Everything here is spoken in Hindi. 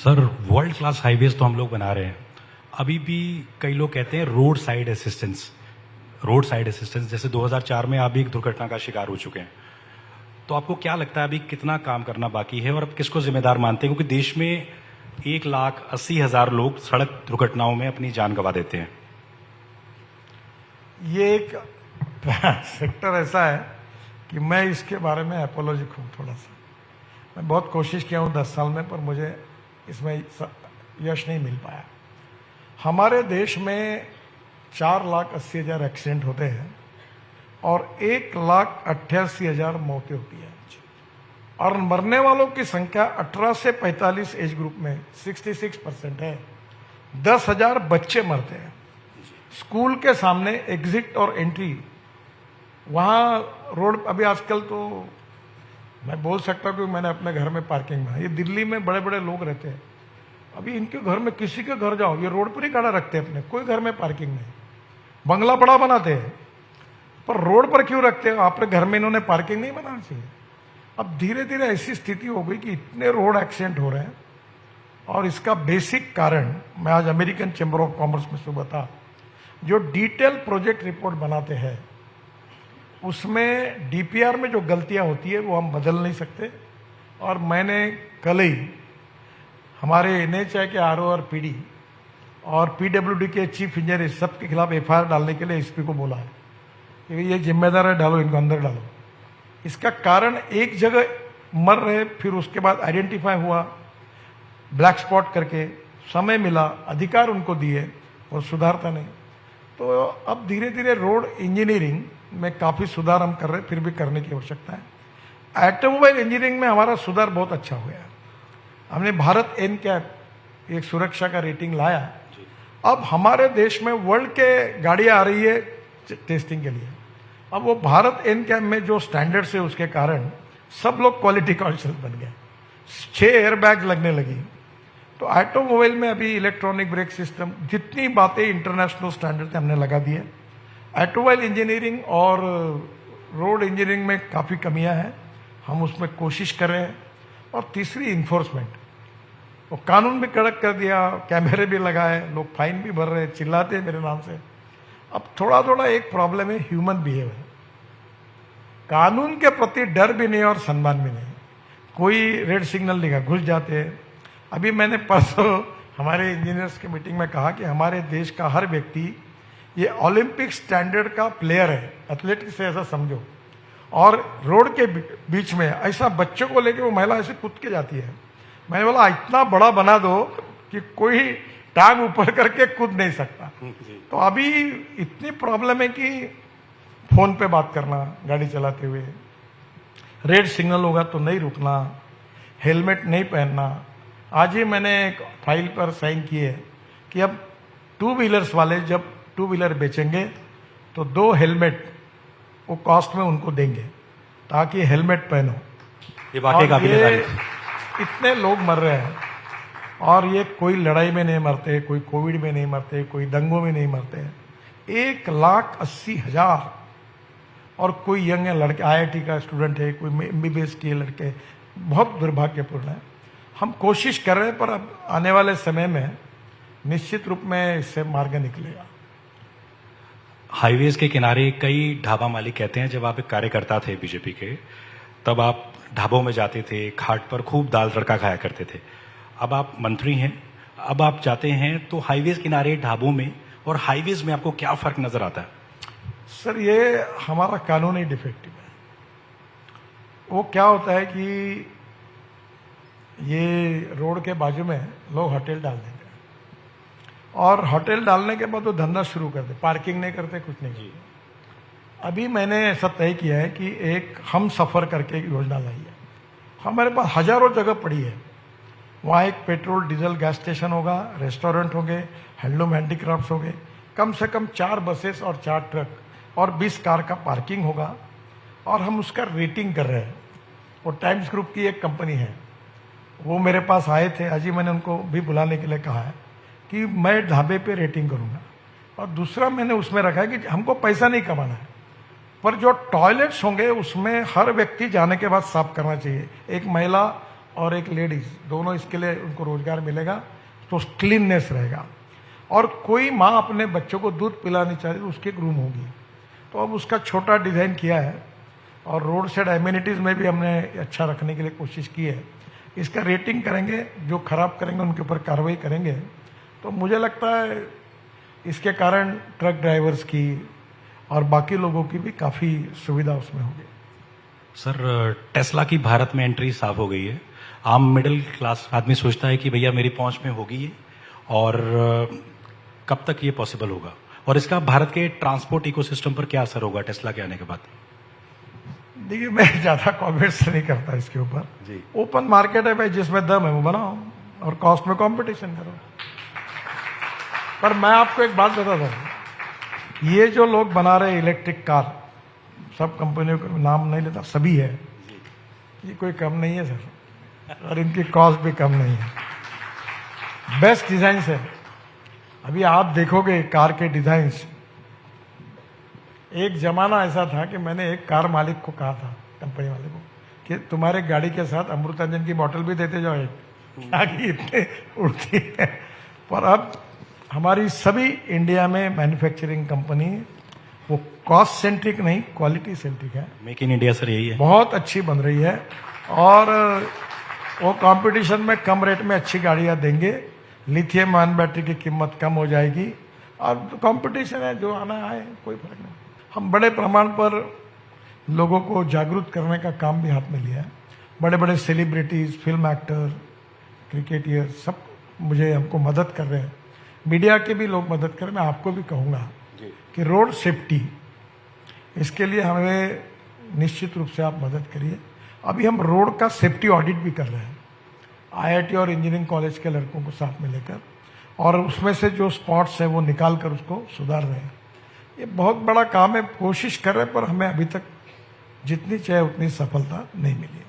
सर, वर्ल्ड क्लास हाईवेज तो हम लोग बना रहे हैं। अभी भी कई लोग कहते हैं रोड साइड असिस्टेंस जैसे 2004 में आप भी एक दुर्घटना का शिकार हो चुके हैं। तो आपको क्या लगता है अभी कितना काम करना बाकी है और अब किसको जिम्मेदार मानते हैं, क्योंकि देश में 1,80,000 लोग सड़क दुर्घटनाओं में अपनी जान गंवा देते हैं। ये एक सेक्टर ऐसा है कि मैं इसके बारे में एपोलॉजिक हूँ थोड़ा सा। मैं बहुत कोशिश किया हूँ 10 साल में, पर मुझे इसमें यश नहीं मिल पाया। हमारे देश में 4,80,000 एक्सीडेंट होते हैं और 1,88,000 मौतें होती हैं, और मरने वालों की संख्या 18 से 45 एज ग्रुप में 66% है। 10,000 बच्चे मरते हैं स्कूल के सामने एग्जिट और एंट्री, वहाँ रोड। अभी आजकल तो मैं बोल सकता हूँ कि मैंने अपने घर में पार्किंग में, ये दिल्ली में बड़े बड़े लोग रहते हैं, अभी इनके घर में किसी के घर जाओ ये रोड पर ही गाड़ा रखते हैं अपने, कोई घर में पार्किंग नहीं। बंगला बड़ा बनाते हैं पर रोड पर क्यों रखते हैं? अपने घर में इन्होंने पार्किंग नहीं बनाना चाहिए। अब धीरे धीरे ऐसी स्थिति हो गई कि इतने रोड एक्सीडेंट हो रहे हैं, और इसका बेसिक कारण मैं आज अमेरिकन चैम्बर ऑफ कॉमर्स में सुबह था, जो डिटेल प्रोजेक्ट रिपोर्ट बनाते हैं उसमें डीपीआर में जो गलतियां होती है वो हम बदल नहीं सकते। और मैंने कल ही हमारे एनएचआई के आरओ और पीडी और पीडब्ल्यूडी के चीफ इंजीनियर सबके खिलाफ एफआईआर डालने के लिए एसपी को बोला है कि ये जिम्मेदार है, डालो इनको अंदर डालो। इसका कारण एक जगह मर रहे, फिर उसके बाद आइडेंटिफाई हुआ ब्लैक स्पॉट करके, समय मिला, अधिकार उनको दिए और सुधारता नहीं। तो अब धीरे धीरे रोड इंजीनियरिंग में काफी सुधार हम कर रहे हैं, फिर भी करने की आवश्यकता है। ऑटोमोबाइल इंजीनियरिंग में हमारा सुधार बहुत अच्छा हो गया। हमने भारत एनकैप एक सुरक्षा का रेटिंग लाया। अब हमारे देश में वर्ल्ड के गाड़ियां आ रही है टेस्टिंग के लिए। अब वो भारत एनकैप में जो स्टैंडर्ड्स है उसके कारण सब लोग क्वालिटी कॉन्शियस बन गए। 6 एयरबैग लगने लगी। तो ऑटोमोबाइल में अभी इलेक्ट्रॉनिक ब्रेक सिस्टम, जितनी बातें इंटरनेशनल स्टैंडर्ड हमने लगा दिए। ऑटोमोबाइल इंजीनियरिंग और रोड इंजीनियरिंग में काफ़ी कमियां हैं, हम उसमें कोशिश कर रहे हैं। और तीसरी इन्फोर्समेंट, वो कानून भी कड़क कर दिया, कैमरे भी लगाए, लोग फाइन भी भर रहे, चिल्लाते हैं मेरे नाम से। अब थोड़ा थोड़ा एक प्रॉब्लम है ह्यूमन बिहेवियर, कानून के प्रति डर भी नहीं और सम्मान भी नहीं। कोई रेड सिग्नल दिखा घुस जाते हैं। अभी मैंने परसों हमारे इंजीनियर्स की मीटिंग में कहा कि हमारे देश का हर व्यक्ति ये ओलंपिक स्टैंडर्ड का प्लेयर है, एथलेट से ऐसा समझो। और रोड के बीच में ऐसा बच्चों को लेके वो महिला ऐसे कूद के जाती है। मैंने बोला इतना बड़ा बना दो कि कोई टांग ऊपर करके कूद नहीं सकता। तो अभी इतनी प्रॉब्लम है कि फोन पे बात करना गाड़ी चलाते हुए, रेड सिग्नल होगा तो नहीं रुकना, हेलमेट नहीं पहनना। आज ही मैंने एक फाइल पर साइन किए है कि अब 2 व्हीलर्स वाले जब 2 व्हीलर बेचेंगे तो 2 हेलमेट वो कॉस्ट में उनको देंगे ताकि हेलमेट पहनो। ये वाकई काफी इतने लोग मर रहे हैं, और ये कोई लड़ाई में नहीं मरते, कोई कोविड में नहीं मरते, कोई दंगों में नहीं मरते। 1,80,000। और कोई यंग लड़के, आईआईटी का स्टूडेंट है, कोई एमबीबीएस के लड़के, बहुत दुर्भाग्यपूर्ण है। हम कोशिश कर रहे हैं, पर अब आने वाले समय में निश्चित रूप में इससे मार्ग निकलेगा। हाईवेज के किनारे कई ढाबा मालिक कहते हैं जब आप एक कार्यकर्ता थे बीजेपी के, तब आप ढाबों में जाते थे, खाट पर खूब दाल तड़का खाया करते थे। अब आप मंत्री हैं, अब आप जाते हैं तो हाईवेज किनारे ढाबों में और हाईवेज में आपको क्या फर्क नजर आता है? सर, ये हमारा कानूनी डिफेक्टिव है। वो क्या होता है कि ये रोड के बाजू में लोग होटल डाल देते हैं, और होटल डालने के बाद वो धंधा शुरू करते, पार्किंग नहीं करते, कुछ नहीं करते। अभी मैंने ऐसा तय किया है कि एक हम सफर करके एक योजना लाई है। हमारे पास हजारों जगह पड़ी है, वहाँ एक पेट्रोल डीजल गैस स्टेशन होगा, रेस्टोरेंट होंगे, हैंडलूम हैंडीक्राफ्ट होंगे, कम से कम 4 बसेस और 4 ट्रक और 20 कार का पार्किंग होगा। और हम उसका रेटिंग कर रहे हैं। वो टाइम्स ग्रुप की एक कंपनी है, वो मेरे पास आए थे, आज ही मैंने उनको भी बुलाने के लिए कहा है कि मैं ढाबे पे रेटिंग करूंगा। और दूसरा मैंने उसमें रखा है कि हमको पैसा नहीं कमाना है, पर जो टॉयलेट्स होंगे उसमें हर व्यक्ति जाने के बाद साफ करना चाहिए। एक महिला और एक लेडीज, दोनों इसके लिए उनको रोजगार मिलेगा, तो क्लीननेस रहेगा। और कोई माँ अपने बच्चों को दूध पिलानी चाहती तो उसकी एक रूम होगी। तो अब उसका छोटा डिज़ाइन किया है और रोड साइड एम्यूनिटीज़ में भी हमने अच्छा रखने के लिए कोशिश की है। इसका रेटिंग करेंगे, जो खराब करेंगे उनके ऊपर कार्रवाई करेंगे। तो मुझे लगता है इसके कारण ट्रक ड्राइवर्स की और बाकी लोगों की भी काफ़ी सुविधा उसमें होगी। सर, टेस्ला की भारत में एंट्री साफ हो गई है। आम मिडिल क्लास आदमी सोचता है कि भैया मेरी पहुंच में होगी ये, और कब तक ये पॉसिबल होगा, और इसका भारत के ट्रांसपोर्ट इकोसिस्टम पर क्या असर होगा टेस्ला के आने के बाद? देखिए, मैं ज़्यादा कॉमेंट्स नहीं करता इसके ऊपर जी। ओपन मार्केट है भाई, जिसमें दम है वो बनाओ और कॉस्ट में कंपटीशन करो। पर मैं आपको एक बात बताता हूँ, ये जो लोग बना रहे इलेक्ट्रिक कार, सब कंपनियों का नाम नहीं लेता, सभी है, ये कोई कम नहीं है सर, और इनकी कॉस्ट भी कम नहीं है। बेस्ट डिजाइन है। अभी आप देखोगे कार के डिजाइन्स, एक जमाना ऐसा था कि मैंने एक कार मालिक को कहा था, कंपनी वाले को, कि तुम्हारे गाड़ी के साथ अमृतांजन की बोतल भी देते जाओ एक, ताकि इतने उड़ती है। पर अब हमारी सभी इंडिया में मैन्युफैक्चरिंग कंपनी वो कॉस्ट सेंट्रिक नहीं, क्वालिटी सेंट्रिक है। मेक इन इंडिया सर यही है, बहुत अच्छी बन रही है, और वो कंपटीशन में कम रेट में अच्छी गाड़ियां देंगे। लिथियम आयन बैटरी की कीमत कम हो जाएगी, और कंपटीशन है, जो आना आए, कोई फर्क नहीं। हम बड़े प्रमाण पर लोगों को जागरूक करने का काम भी हाथ में लिया है। बड़े बड़े सेलिब्रिटीज, फिल्म एक्टर, क्रिकेटियर सब हमको मदद कर रहे हैं। मीडिया के भी लोग मदद कर रहे हैं। मैं आपको भी कहूँगा कि रोड सेफ्टी, इसके लिए हमें निश्चित रूप से आप मदद करिए। अभी हम रोड का सेफ्टी ऑडिट भी कर रहे हैं, IIT और इंजीनियरिंग कॉलेज के लड़कों को साथ में लेकर, और उसमें से जो स्पॉट्स हैं वो निकाल कर उसको सुधार रहे हैं। ये बहुत बड़ा काम है, कोशिश कर रहे हैं, पर हमें अभी तक जितनी चाहिए उतनी सफलता नहीं मिली।